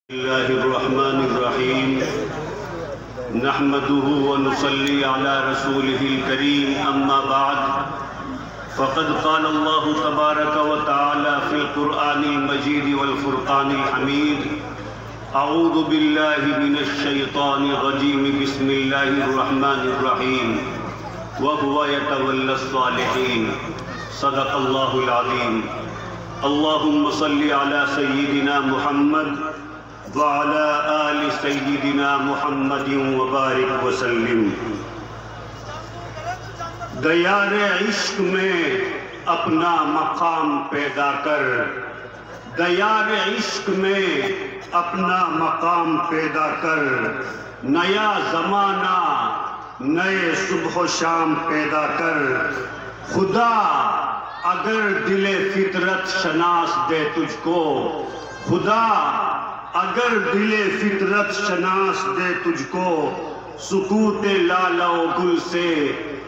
اللہ الرحمن الرحیم نحمده ونصلي على رسوله الكريم اما بعد فقد قال الله تبارك وتعالى في القرآن المجيد والفرقان الحميد اعوذ بالله من الشيطان الرجيم بسم الله الرحمن الرحيم وهو يتولى الصالحين صدق الله العظيم اللهم صل على سيدنا محمد وعلى آل سیدنا محمد وبارک وسلم۔ دیار عشق میں اپنا مقام پیدا کر، دیار عشق میں اپنا مقام پیدا کر، نیا زمانہ نئے صبح و شام پیدا کر۔ خدا اگر دل فطرت شناس دے تجھ کو، خدا اگر دل فطرت شناس دے تجھ کو، سکوت لالہ و گل سے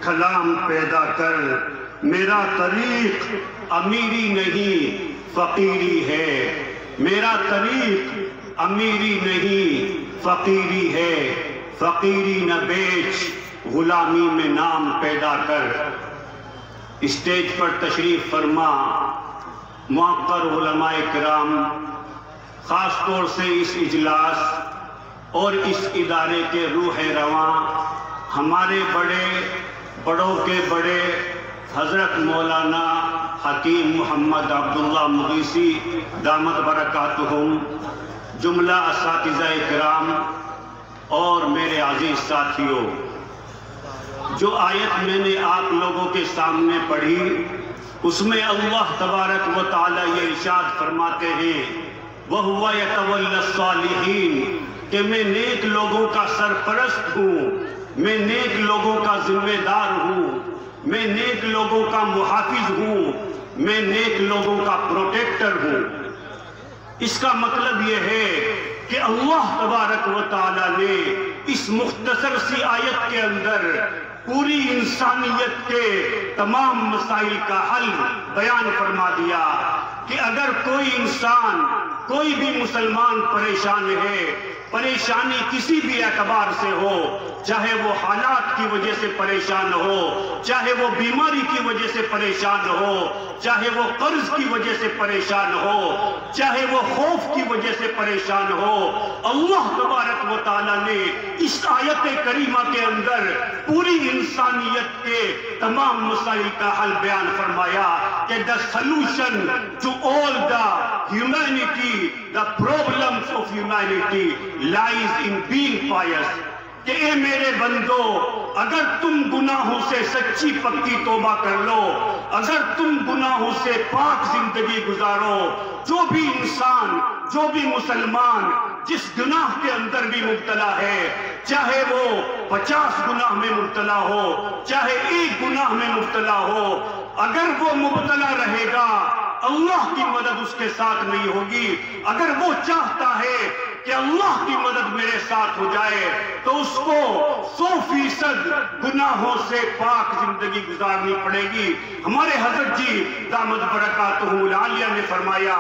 کلام پیدا کر۔ میرا طریق امیری نہیں فقیری ہے، میرا طریق امیری نہیں فقیری ہے، فقیری نہ بیچ غلامی میں نام پیدا کر۔ اسٹیج پر تشریف فرما معقر علماء کرام، خاص طور سے اس اجلاس اور اس ادارے کے روح رواں ہمارے بڑوں کے بڑے حضرت مولانا حکیم محمد عبداللہ مغیثی دامت برکاتہم، جملہ اساتذہ کرام اور میرے عزیز ساتھیوں، جو آیت میں نے آپ لوگوں کے سامنے پڑھی اس میں اللہ تبارک و تعالی یہ ارشاد فرماتے ہیں وَهُوَ يَتَوَلَّى الصَّالِحِينَ کہ میں نیک لوگوں کا سرپرست ہوں، میں نیک لوگوں کا ذمہ دار ہوں، میں نیک لوگوں کا محافظ ہوں، میں نیک لوگوں کا پروٹیکٹر ہوں۔ اس کا مطلب یہ ہے کہ اللہ تبارک و تعالی نے اس مختصر سی آیت کے اندر پوری انسانیت کے تمام مسائل کا حل بیان فرما دیا کہ اگر کوئی انسان، کوئی بھی مسلمان پریشان ہے، پریشانی کسی بھی اعتبار سے ہو، چاہے وہ حالات کی وجہ سے پریشان ہو، چاہے وہ بیماری کی وجہ سے پریشان ہو، چاہے وہ قرض کی وجہ سے پریشان ہو، چاہے وہ خوف کی وجہ سے پریشان ہو، اللہ تبارک و تعالیٰ نے اس آیت کریمہ کے اندر پوری انسانیت کے تمام مسائل کا حل بیان فرمایا کہ the solution to all the humanity, the problems of humanity lies in being pious۔ کہ اے میرے بندو، اگر تم گناہوں سے سچی پکی توبہ کر لو، اگر تم گناہوں سے پاک زندگی گزارو، جو بھی انسان، جو بھی مسلمان جس گناہ کے اندر بھی مبتلا ہے، چاہے وہ 50 گناہ میں مبتلا ہو، چاہے 1 گناہ میں مبتلا ہو، اگر وہ مبتلا رہے گا اللہ کی مدد اس کے ساتھ نہیں ہوگی۔ اگر وہ چاہتا ہے کہ اللہ کی مدد میرے ساتھ ہو جائے تو اس کو 100% گناہوں سے پاک زندگی گزارنی پڑے گی۔ ہمارے حضرت جی دامت برکاتہم العالیہ نے فرمایا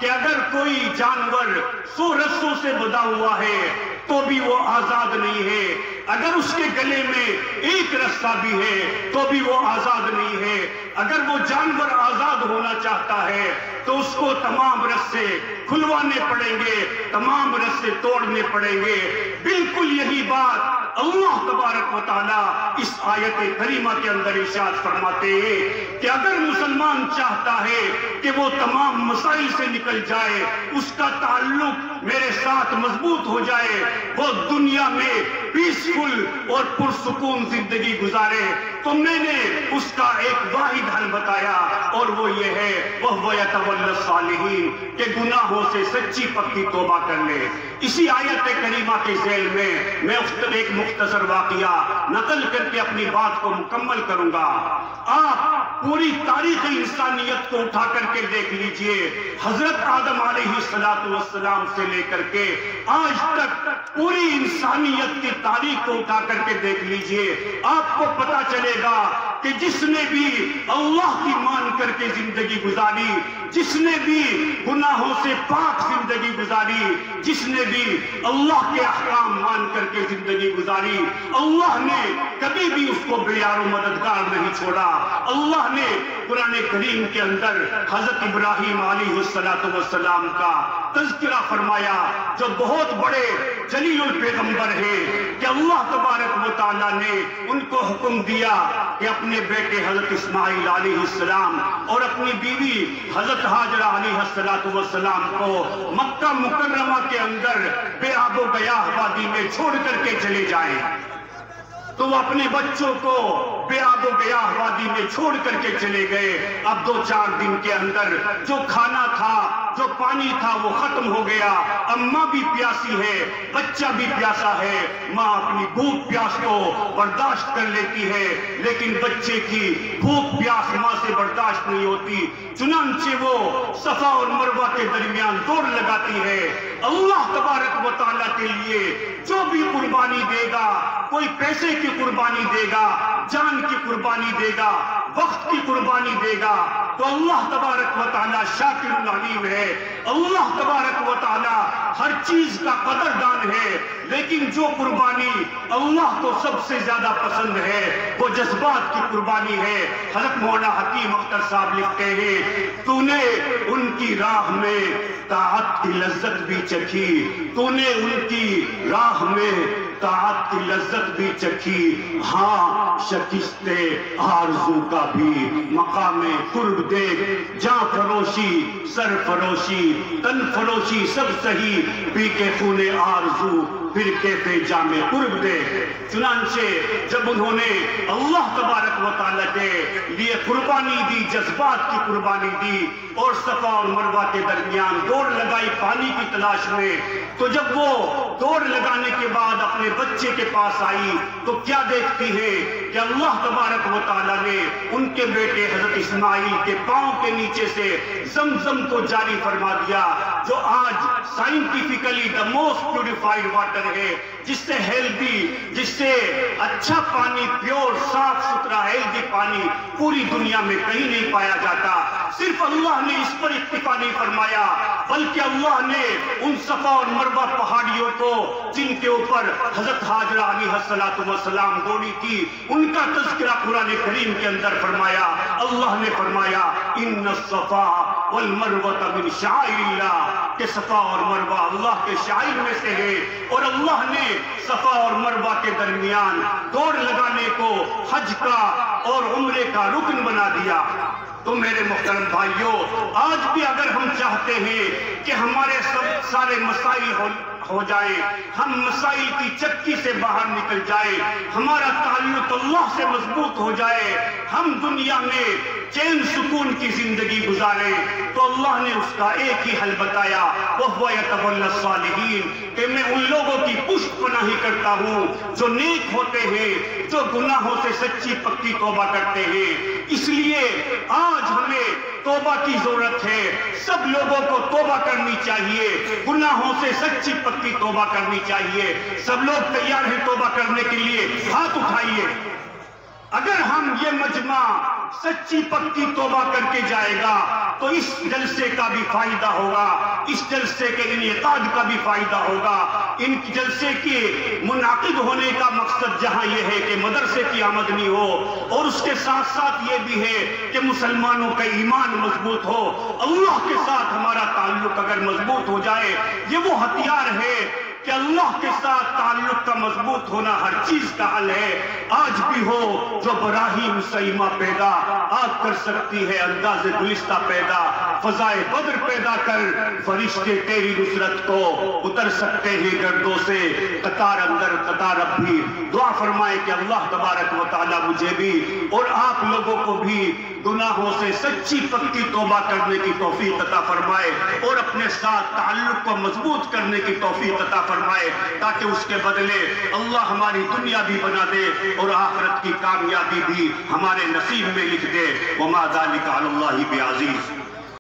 کہ اگر کوئی جانور 100 رسوں سے بندھا ہوا ہے تو بھی وہ آزاد نہیں ہے، اگر اس کے گلے میں 1 رسہ بھی ہے تو بھی وہ آزاد نہیں ہے۔ اگر وہ جانور آزاد ہونا چاہتا ہے تو اس کو تمام رسے کھلوانے پڑیں گے، تمام رسے توڑنے پڑیں گے۔ بالکل یہی بات اللہ تبارک و تعالی اس آیت کریمہ کے اندر ارشاد فرماتے ہیں کہ اگر مسلمان چاہتا ہے کہ وہ تمام مسائل سے نکل جائے، اس کا تعلق میرے ساتھ مضبوط ہو جائے، وہ دنیا میں پیسفل اور پرسکون زندگی گزارے، تو میں نے اس کا ایک واحد حل بتایا اور وہ یہ ہے وَهُوَ يَتَوَلَّى الصَّالِحِينَ کہ گناہوں سے سچی پکی توبہ کر لے۔ اسی آیت کریمہ کے ذیل میں میں ایک مختصر واقعہ نقل کر کے اپنی بات کو مکمل کروں گا۔ آپ پوری تاریخ انسانیت کو اٹھا کر کے دیکھ لیجئے، حضرت آدم علیہ السلام سے لے کر کے آج تک پوری انسانیت کی تاریخ کو اٹھا کر کے دیکھ لیجئے، آپ کو پتا چلے گا کہ جس نے بھی اللہ کی مان کر کے زندگی گزاری، جس نے بھی گناہوں سے پاک زندگی گزاری، جس نے بھی اللہ کے احکام مان کر کے زندگی گزاری، اللہ نے کبھی بھی اس کو بے یار و مددگار نہیں چھوڑا۔ اللہ نے قرآن کریم کے اندر حضرت ابراہیم علیہ السلام کا تذکرہ فرمایا، جو بہت بڑے جلیل الپیغمبر ہے، کہ اللہ تبارک و تعالیٰ نے ان کو حکم دیا کہ اپنے بیٹے حضرت اسماعیل علیہ السلام اور اپنی بیوی حضرت حاجرہ علیہ السلام کو مکہ مکرمہ کے اندر بے آب و گیاہ وادی میں چھوڑ کر کے چلے جائیں۔ تو وہ اپنے بچوں کو بے آب و گیاہ وادی میں چھوڑ کر کے چلے گئے۔ اب 2-4 دن کے اندر جو کھانا تھا، جو پانی تھا، وہ ختم ہو گیا۔ اماں بھی پیاسی ہے، بچہ بھی پیاسا ہے۔ ماں اپنی بھوک پیاس کو برداشت کر لیتی ہے، لیکن بچے کی بھوک پیاس ماں سے برداشت نہیں ہوتی۔ چنانچہ وہ صفا اور مروہ کے درمیان دوڑ لگاتی ہے۔ اللہ تبارک و تعالیٰ کے لیے جو بھی قربانی دے گا، کوئی پیسے کی قربانی دے گا، جان کی قربانی دے گا، وقت کی قربانی دے گا، تو اللہ تبارک و تعالیٰ شاکر علیم ہے۔ اللہ تبارک و تعالیٰ ہر چیز کا قدردان ہے، لیکن جو قربانی اللہ کو سب سے زیادہ پسند ہے وہ جذبات کی قربانی ہے۔ حضرت مولانا حکیم اختر صاحب لکھتے ہیں، تو نے ان کی راہ میں طاعت کی لذت بھی چکھی، تو نے ان کی راہ میں طاعت کی لذت بھی چکھی، ہاں شکست آرزو کا بھی مقام قرب دیکھ، جاں فروشی، سر فروشی، تن فروشی سب سہی، پی کے خون آرزو پھر کیفے جامع قرب دے۔ چنانچہ جب انہوں نے اللہ تبارک و تعالیٰ کے لیے قربانی دی، جذبات کی قربانی دی، اور صفا اور مروہ کے درمیان دوڑ لگائی پانی کی تلاش میں، تو جب وہ دوڑ لگانے کے بعد اپنے بچے کے پاس آئی تو کیا دیکھتی ہے کہ اللہ تبارک و تعالیٰ نے ان کے بیٹے حضرت اسماعیل کے پاؤں کے نیچے سے زمزم کو جاری فرما دیا، جو آج scientifically the most purified water ہے، جس سے ہیلدی، جس سے اچھا پانی، پیور صاف ستھرا ہیلدی پانی پوری دنیا میں کہیں نہیں پایا جاتا۔ صرف اللہ نے اس پر اکتفا نہیں فرمایا، بلکہ اللہ نے ان صفا اور مروہ پہاڑیوں کو جن کے اوپر حضرت حاجرہ علیہ السلام دوڑی تھی، ان کا تذکرہ قرآن کریم کے اندر فرمایا۔ اللہ نے فرمایا ان الصفا والمروہ من شعائر اللہ، کہ صفا اور مروہ اللہ کے شعائر میں سے ہے، اور اللہ نے صفا اور مروہ کے درمیان دوڑ لگانے کو حج کا اور عمرے کا رکن بنا دیا۔ تو میرے محترم بھائیوں، آج بھی اگر ہم چاہتے ہیں کہ ہمارے سارے مسائل ہو جائیں، ہم مسائل کی چکی سے باہر نکل جائیں، ہمارا تعلق اللہ سے مضبوط ہو جائے، ہم دنیا میں چین سکون کی زندگی گزاریں، تو اللہ نے اس کا ایک ہی حل بتایا، وَهُوَ يَتَوَلَّى الصَّالِحِينَ، کہ میں ان لوگوں کی پشت پناہی کرتا ہوں جو نیک ہوتے ہیں، جو گناہوں سے سچی پکی توبہ کرتے ہیں۔ اس لیے آج ہمیں توبہ کی ضرورت ہے، سب لوگوں کو توبہ کرنی چاہیے، گناہوں سے سچی پکی توبہ کرنی چاہیے۔ سب لوگ تیار ہیں توبہ کرنے کے لیے؟ ہاتھ اٹھائیے۔ اگر ہم یہ مجمع سچی پکی توبہ کر کے جائے گا تو اس جلسے کا بھی فائدہ ہوگا، اس جلسے کے انعقاد کا بھی فائدہ ہوگا۔ ان جلسے کے منعقد ہونے کا مقصد جہاں یہ ہے کہ مدرسے کی آمدنی ہو، اور اس کے ساتھ ساتھ یہ بھی ہے کہ مسلمانوں کا ایمان مضبوط ہو، اللہ کے ساتھ ہمارا تعلق اگر مضبوط ہو جائے، یہ وہ ہتھیار ہے کہ اللہ کے ساتھ تعلق کا مضبوط ہونا ہر چیز کا حل ہے۔ آج بھی ہو جو براہیم سیما پیدا، آگ کر سکتی ہے انداز گلستہ پیدا، فضائے بدر پیدا کر فرشتے تیری نصرت کو اتر سکتے ہیں گردوں سے، قطار اندر قطار اب بھی۔ دعا فرمائے کہ اللہ تبارک و تعالیٰ مجھے بھی اور آپ لوگوں کو بھی گناہوں سے سچی پکی توبہ کرنے کی توفیق عطا فرمائے، اور اپنے ساتھ تعلق کو مضبوط کرنے کی توفیق عطا فرمائے، تاکہ اس کے بدلے اللہ ہماری دنیا بھی بنا دے اور آخرت کی کامیابی بھی ہمارے نصیب میں لکھ دے۔ وما ذلک علی اللہ بعزیز۔